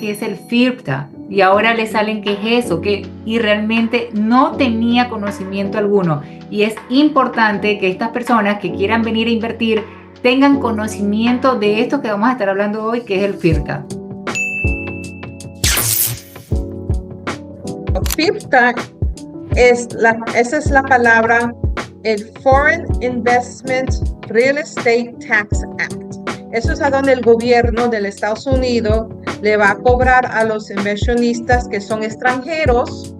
que es el FIRPTA y ahora le salen que es eso, y realmente no tenía conocimiento alguno. Y es importante que estas personas que quieran venir a invertir tengan conocimiento de esto que vamos a estar hablando hoy, que es el FIRPTA. FIFTA esa es la palabra, el Foreign Investment Real Estate Tax Act. Eso es a donde el gobierno de los Estados Unidos le va a cobrar a los inversionistas que son extranjeros.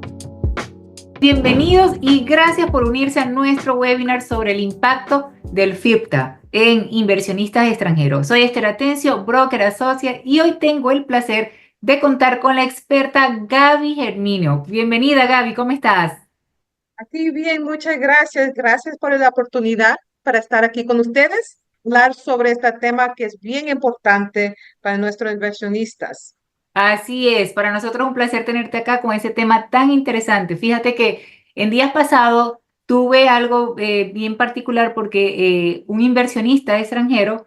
Bienvenidos y gracias por unirse a nuestro webinar sobre el impacto del FIRPTA en inversionistas extranjeros. Soy Esther Atencio, broker associate, y hoy tengo el placer de contar con la experta Gaby Germinio. Bienvenida, Gaby, ¿cómo estás? Aquí bien, muchas gracias. Gracias por la oportunidad para estar aquí con ustedes, hablar sobre este tema que es bien importante para nuestros inversionistas. Así es, para nosotros es un placer tenerte acá con ese tema tan interesante. Fíjate que en días pasados tuve algo bien particular porque un inversionista extranjero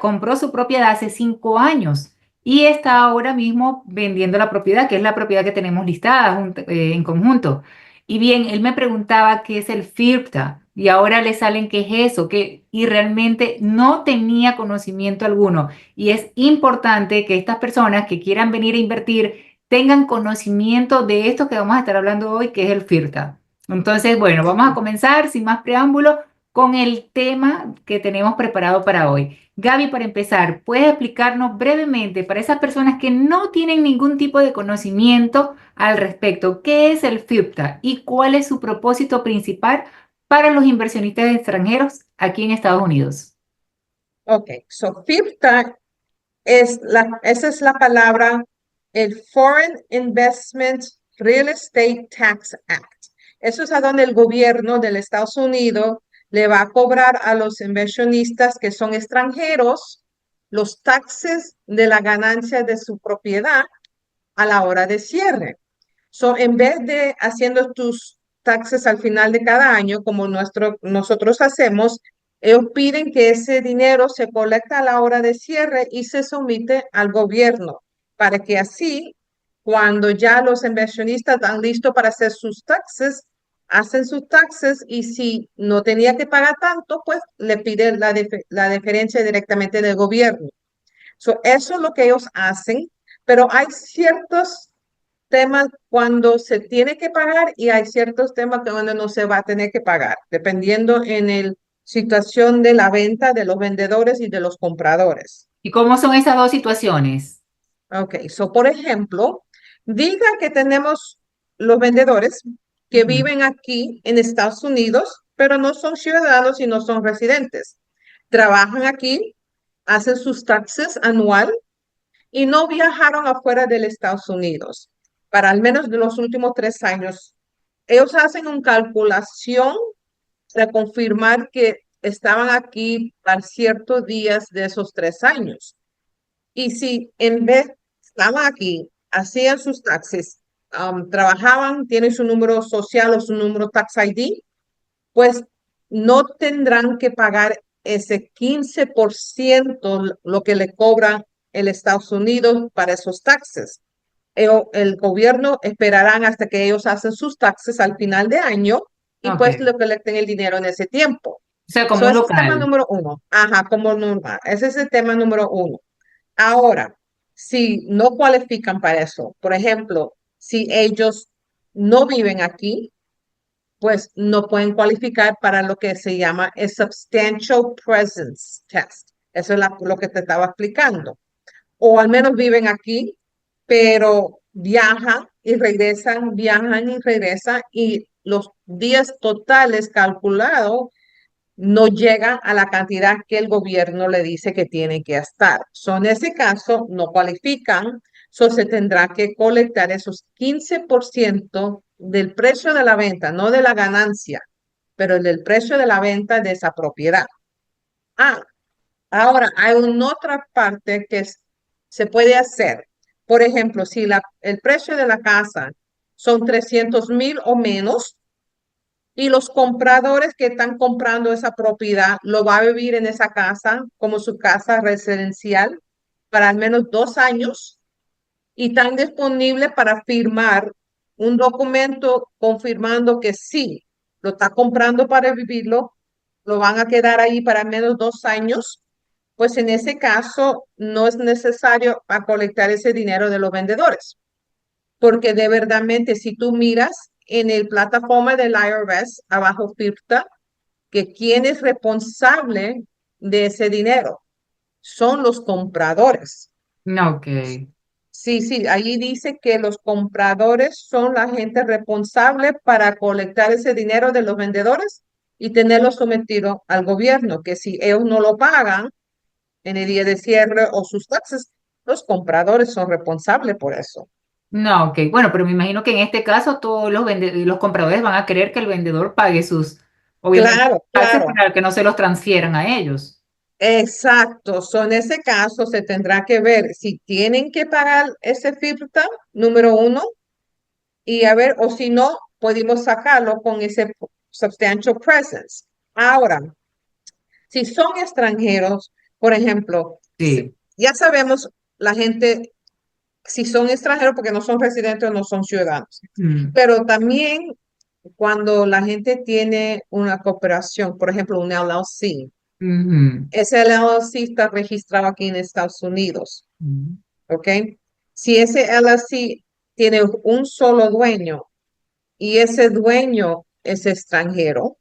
compró su propiedad hace 5 años y está ahora mismo vendiendo la propiedad, que es la propiedad que tenemos listada en conjunto. Y bien, él me preguntaba qué es el FIRPTA y ahora le salen qué es eso, y realmente no tenía conocimiento alguno. Y es importante que estas personas que quieran venir a invertir tengan conocimiento de esto que vamos a estar hablando hoy, que es el FIRTA. Entonces, bueno, vamos a comenzar sin más preámbulo con el tema que tenemos preparado para hoy. Gaby, para empezar, ¿puedes explicarnos brevemente para esas personas que no tienen ningún tipo de conocimiento al respecto, qué es el FIRTA y cuál es su propósito principal para los inversionistas extranjeros aquí en Estados Unidos? Ok, so FIFTA esa es la palabra, el Foreign Investment Real Estate Tax Act. Eso es a donde el gobierno de los Estados Unidos le va a cobrar a los inversionistas que son extranjeros los taxes de la ganancia de su propiedad a la hora de cierre. So, en vez de haciendo tus taxes al final de cada año, como nosotros hacemos, ellos piden que ese dinero se colecta a la hora de cierre y se somete al gobierno para que así, cuando ya los inversionistas están listos para hacer sus taxes, hacen sus taxes y si no tenía que pagar tanto, pues le piden la diferencia directamente del gobierno. So, eso es lo que ellos hacen, pero hay ciertos temas cuando se tiene que pagar y hay ciertos temas que donde no se va a tener que pagar, dependiendo en el situación de la venta de los vendedores y de los compradores. ¿Y cómo son esas dos situaciones? Ok, so por ejemplo, diga que tenemos los vendedores que Ujú. viven aquí en Estados Unidos, pero no son ciudadanos y no son residentes. Trabajan aquí, hacen sus taxes anual y no viajaron afuera del Estados Unidos para al menos de los últimos 3 años. Ellos hacen una calculación para confirmar que estaban aquí para ciertos días de esos 3 años. Y si en vez estaban aquí, hacían sus taxes, trabajaban, tienen su número social o su número tax ID, pues no tendrán que pagar ese 15% lo que le cobran el Estados Unidos para esos taxes. El gobierno esperarán hasta que ellos hacen sus taxes al final de año y Ok, pues le colecten el dinero en ese tiempo. o sea, como So, un ese es tema local. número uno. Ajá, como normal. Ese es el tema número uno. Ahora, si no cualifican para eso, por ejemplo, si ellos no viven aquí, pues no pueden cualificar para lo que se llama el Substantial Presence Test. Eso es lo que te estaba explicando. O al menos viven aquí, pero viajan y regresan, y los días totales calculados no llegan a la cantidad que el gobierno le dice que tiene que estar. En ese caso, no cualifican, se tendrá que colectar esos 15% del precio de la venta, no de la ganancia, pero del precio de la venta de esa propiedad. Ah, ahora hay una otra parte que se puede hacer. Por ejemplo, si el precio de la casa son 300,000 o menos, y los compradores que están comprando esa propiedad lo va a vivir en esa casa como su casa residencial para al menos 2 años. y están disponibles para firmar un documento confirmando que sí, lo está comprando para vivirlo, lo van a quedar ahí para al menos 2 años, pues en ese caso no es necesario colectar ese dinero de los vendedores, porque de verdadmente si tú miras en el plataforma del IRS, abajo FIRTA, que quien es responsable de ese dinero son los compradores. Ok. Sí, sí, ahí dice que los compradores son la gente responsable para colectar ese dinero de los vendedores y tenerlo sometido al gobierno, que si ellos no lo pagan en el día de cierre o sus taxes, los compradores son responsables por eso. No, ok. Bueno, pero me imagino que en este caso todos los compradores van a querer que el vendedor pague sus, obviamente, Claro, taxes claro, para que no se los transfieran a ellos. exacto. So, en ese caso se tendrá que ver si tienen que pagar ese FIPTA, número uno, y a ver, o si no, podemos sacarlo con ese substantial presence. Ahora, si son extranjeros, por ejemplo, Sí. ya sabemos la gente, si son extranjeros porque no son residentes o no son ciudadanos, Mm, pero también cuando la gente tiene una cooperación, por ejemplo, un LLC, ujú, ese LLC está registrado aquí en Estados Unidos, mm. ¿ok? Si ese LLC tiene un solo dueño y ese dueño es extranjero,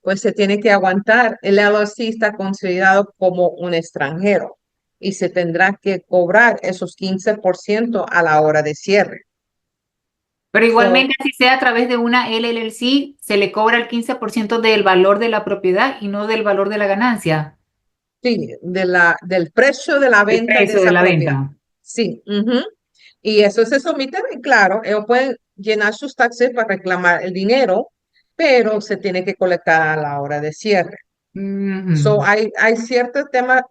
pues se tiene que aguantar. El LLC está considerado como un extranjero y se tendrá que cobrar esos 15% a la hora de cierre. Pero So, igualmente, así sea a través de una LLC, se le cobra el 15% del valor de la propiedad y no del valor de la ganancia, sí, del precio de la el venta de precio de esa la propiedad. venta. Sí, ujú. Y eso se somete, y claro, ellos pueden llenar sus taxes para reclamar el dinero, pero se tiene que colectar a la hora de cierre. So, Ujú. hay ciertos temas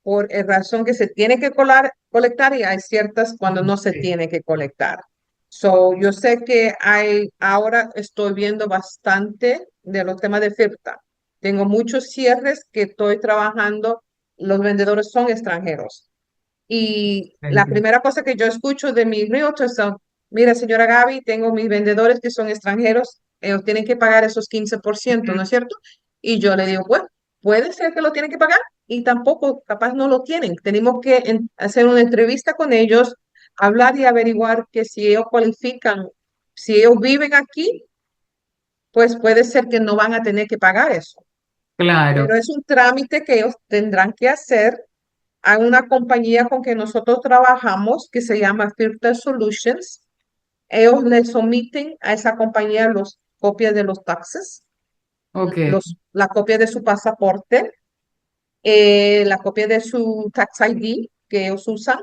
por razón que se tiene que colectar y hay ciertas cuando no se Sí. tiene que colectar. So, yo sé que ahora estoy viendo bastante de los temas de FIRTA. Tengo muchos cierres que estoy trabajando, los vendedores son extranjeros. Y la Perfecto. primera cosa que yo escucho de mis realtors son, mira, señora Gaby, tengo mis vendedores que son extranjeros, ellos tienen que pagar esos 15%, ¿no es cierto? Y yo le digo, bueno, puede ser que lo tienen que pagar y tampoco, capaz no lo tienen. Tenemos que hacer una entrevista con ellos, hablar y averiguar que si ellos cualifican, si ellos viven aquí, pues puede ser que no van a tener que pagar eso. Claro. Pero es un trámite que ellos tendrán que hacer. Hay una compañía con que nosotros trabajamos que se llama Filter Solutions. Ellos le someten a esa compañía los copias de los taxes, Ok. la copia de su pasaporte, la copia de su tax ID que ellos usan,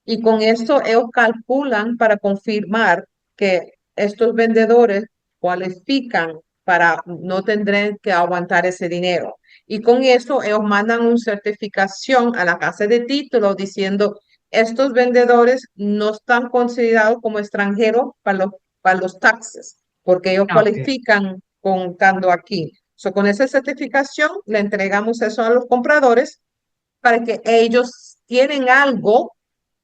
y con esto ellos calculan para confirmar que estos vendedores cualifican para no tendrán que aguantar ese dinero. Y con eso ellos mandan una certificación a la casa de títulos diciendo, estos vendedores no están considerados como extranjeros para los taxes, porque ellos Ok. cualifican contando aquí. So, con esa certificación le entregamos eso a los compradores para que ellos tienen algo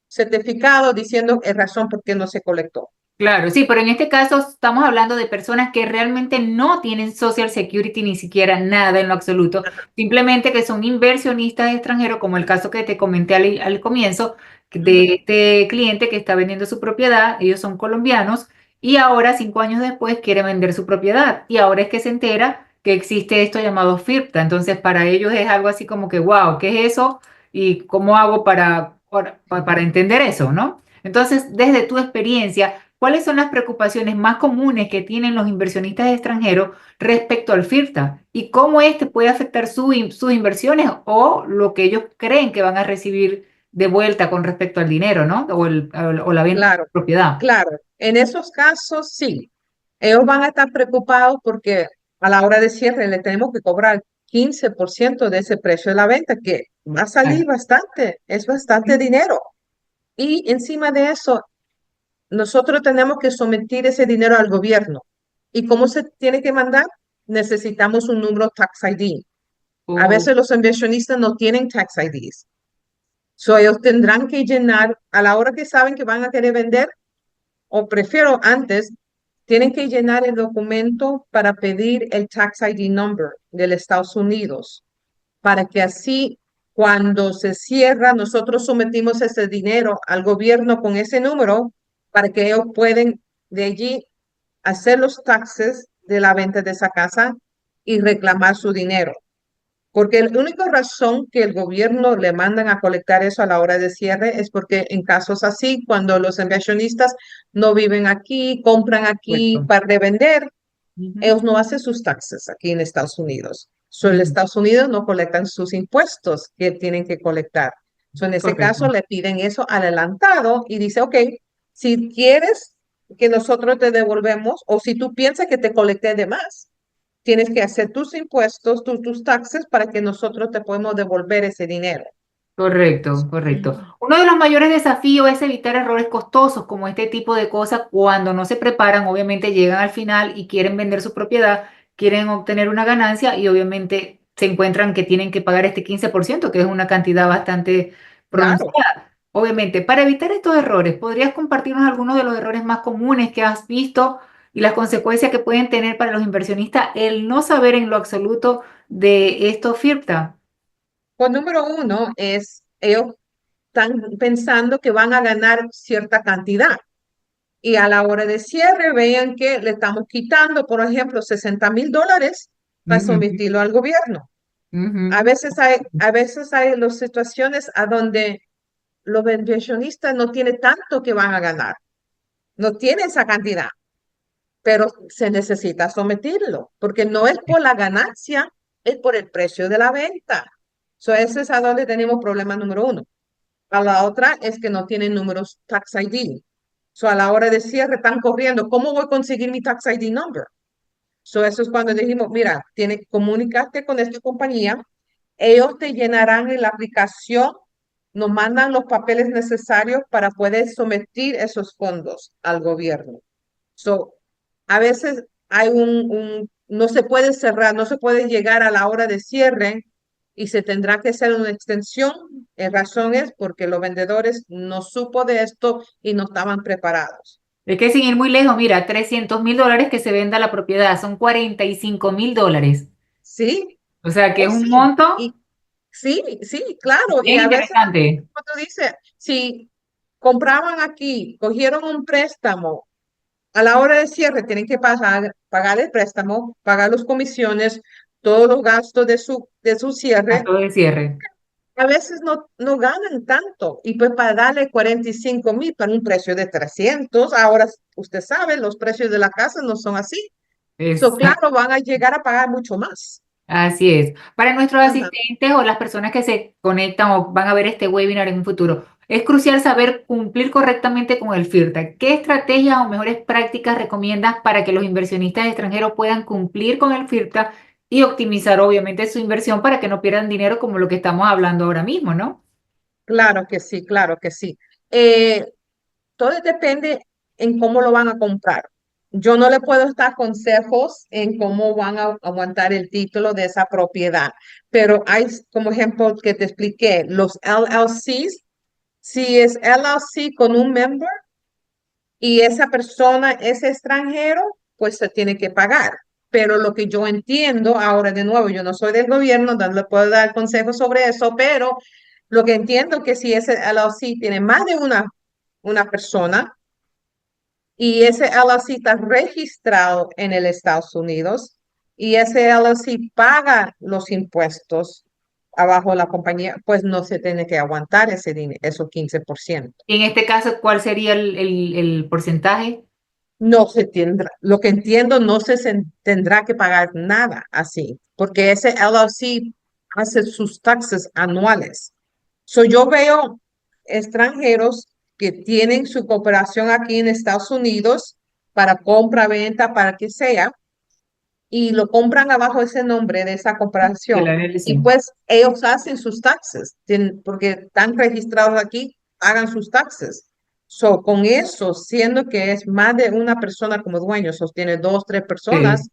certificado diciendo el razón por qué no se colectó. Claro, sí, pero en este caso estamos hablando de personas que realmente no tienen Social Security ni siquiera nada en lo absoluto, simplemente que son inversionistas extranjeros, como el caso que te comenté al comienzo de Ujú. este cliente que está vendiendo su propiedad, ellos son colombianos y ahora 5 años después quiere vender su propiedad y ahora es que se entera que existe esto llamado FIRPTA, entonces para ellos es algo así como que, wow, ¿qué es eso? ¿Y cómo hago para entender eso, ¿no? Entonces, desde tu experiencia, ¿cuáles son las preocupaciones más comunes que tienen los inversionistas extranjeros respecto al FIRTA? ¿Y cómo este puede afectar sus inversiones o lo que ellos creen que van a recibir de vuelta con respecto al dinero, ¿no? O la venta de Claro, la propiedad. claro. En esos casos, sí. Ellos van a estar preocupados porque a la hora de cierre le tenemos que cobrar 15% de ese precio de la venta, que va a Claro. salir bastante, es bastante dinero. Y encima de eso, nosotros tenemos que someter ese dinero al gobierno. ¿Y cómo se tiene que mandar? Necesitamos un número tax ID. A Oh, veces los inversionistas no tienen tax IDs. So, ellos tendrán que llenar a la hora que saben que van a querer vender, o prefiero antes, tienen que llenar el documento para pedir el Tax ID number del Estados Unidos, para que así cuando se cierra, nosotros sometimos ese dinero al gobierno con ese número para que ellos pueden de allí hacer los taxes de la venta de esa casa y reclamar su dinero. Porque la única razón que el gobierno le mandan a colectar eso a la hora de cierre es porque en casos así, cuando los inversionistas no viven aquí, compran aquí Correcto. para revender, Ujú, ellos no hacen sus taxes aquí en Estados Unidos. So, en ujú, Estados Unidos no colectan sus impuestos que tienen que colectar. So, en ese caso correcto. le piden eso adelantado y dice, ok, si quieres que nosotros te devolvemos o si tú piensas que te colecté de más, tienes que hacer tus impuestos, tus taxes para que nosotros te podemos devolver ese dinero. Correcto, correcto. Ujú. Uno de los mayores desafíos es evitar errores costosos como este tipo de cosas cuando no se preparan, obviamente llegan al final y quieren vender su propiedad, quieren obtener una ganancia y obviamente se encuentran que tienen que pagar este 15%, que es una cantidad bastante Claro. pronunciada. Obviamente, para evitar estos errores, ¿podrías compartirnos algunos de los errores más comunes que has visto y las consecuencias que pueden tener para los inversionistas el no saber en lo absoluto de esto, FIRPTA? Pues número uno es, ellos están pensando que van a ganar cierta cantidad. Y a la hora de cierre vean que le estamos quitando, por ejemplo, $60,000 para Ujú, someterlo al gobierno. ujú. A veces hay las situaciones a donde los inversionistas no tienen tanto que van a ganar, no tienen esa cantidad, pero se necesita someterlo, porque no es por la ganancia, es por el precio de la venta. So, ese es a donde tenemos problema número uno. A la otra es que no tienen números Tax ID. So, a la hora de cierre están corriendo. ¿Cómo voy a conseguir mi Tax ID number? So, eso es cuando dijimos, mira, tiene que comunicarte con esta compañía. Ellos te llenarán en la aplicación, nos mandan los papeles necesarios para poder someter esos fondos al gobierno. So, a veces hay no se puede cerrar, no se puede llegar a la hora de cierre y se tendrá que hacer una extensión. La razón es porque los vendedores no supo de esto y no estaban preparados. Es que sin ir muy lejos, mira, $300,000 que se venda la propiedad, son $45,000. ¿Sí? O sea que Oh, es un sí. monto Y sí, sí, claro. Y bien a veces, interesante. como tú dices, si compraban aquí, cogieron un préstamo, a la hora de cierre tienen que pagar el préstamo, pagar las comisiones, todos los gastos de su cierre. Acto de cierre. A veces no ganan tanto y pues para darle 45,000 para un precio de 300, ahora usted sabe, los precios de la casa no son así. So, claro, van a llegar a pagar mucho más. Así es. Para nuestros Ajá. asistentes o las personas que se conectan o van a ver este webinar en un futuro, es crucial saber cumplir correctamente con el FIRTA. ¿Qué estrategias o mejores prácticas recomiendas para que los inversionistas extranjeros puedan cumplir con el FIRTA y optimizar obviamente su inversión para que no pierdan dinero como lo que estamos hablando ahora mismo, ¿no? Claro que sí, claro que sí. Eh, Todo depende en cómo lo van a comprar. Yo no le puedo dar consejos en cómo van a aguantar el título de esa propiedad, pero hay como ejemplo que te expliqué, los LLCs, si es LLC con un member y esa persona es extranjero, pues se tiene que pagar. Pero lo que yo entiendo, ahora de nuevo, yo no soy del gobierno, no le puedo dar consejos sobre eso, pero lo que entiendo que si ese LLC tiene más de una persona, y ese LLC está registrado en el Estados Unidos y ese LLC paga los impuestos abajo de la compañía, pues no se tiene que aguantar ese dinero, esos 15%. Y en este caso, ¿cuál sería el porcentaje? No se tendrá, lo que entiendo, no tendrá que pagar nada así, porque ese LLC hace sus taxes anuales. So, yo veo extranjeros que tienen su cooperación aquí en Estados Unidos para compra, venta, para que sea, y lo compran abajo ese nombre de esa De cooperación. la Y LLC. pues ellos hacen sus taxes, porque están registrados aquí, hagan sus taxes. So, con eso, siendo que es más de una persona como dueño, sostiene dos, tres Sí. personas,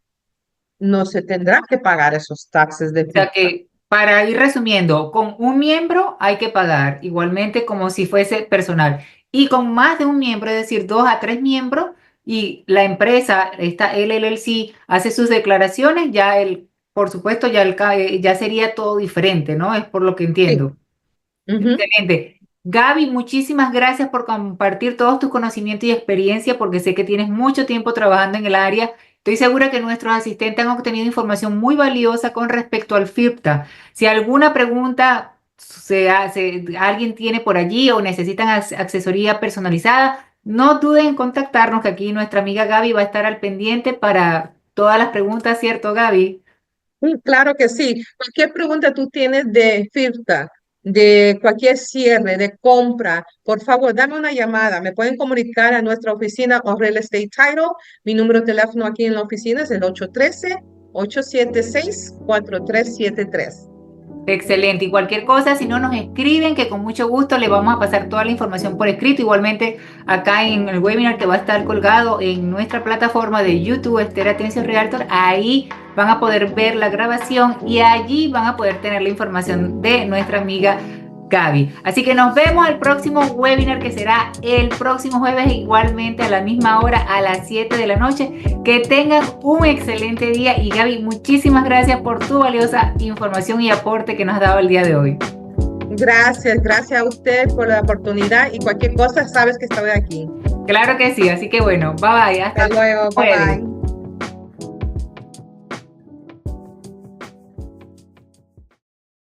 no se tendrá que pagar esos taxes de O sea que FICA. Para ir resumiendo, con un miembro hay que pagar, igualmente como si fuese personal. Y con más de un miembro, es decir, 2 a 3 miembros, y la empresa, esta LLC, hace sus declaraciones, ya por supuesto, ya sería todo diferente, ¿no? Es por lo que Sí. entiendo. Ujú. Excelente. Gaby, muchísimas gracias por compartir todos tus conocimientos y experiencia, porque sé que tienes mucho tiempo trabajando en el área. Estoy segura que nuestros asistentes han obtenido información muy valiosa con respecto al FIRPTA. Si alguna pregunta alguien tiene por allí o necesitan asesoría personalizada, no duden en contactarnos, que aquí nuestra amiga Gaby va a estar al pendiente para todas las preguntas, ¿cierto, Gaby? Claro que sí. Cualquier pregunta tú tienes de FIRTA, de cualquier cierre, de compra, por favor, dame una llamada. Me pueden comunicar a nuestra oficina o Real Estate Title. Mi número de teléfono aquí en la oficina es el 813-876-4373. Excelente. Y cualquier cosa, si no nos escriben, que con mucho gusto le vamos a pasar toda la información por escrito. Igualmente, acá en el webinar que va a estar colgado en nuestra plataforma de YouTube, Esther Atencio Realtor, ahí van a poder ver la grabación y allí van a poder tener la información de nuestra amiga Gaby. Así que nos vemos el próximo webinar, que será el próximo jueves, igualmente a la misma hora, a las 7 de la noche. Que tengan un excelente día, y Gaby, muchísimas gracias por tu valiosa información y aporte que nos has dado el día de hoy. Gracias, gracias a usted por la oportunidad y cualquier cosa, sabes que estoy aquí. Claro que sí, así que bueno, bye bye, hasta Hasta el luego, bye jueves. bye.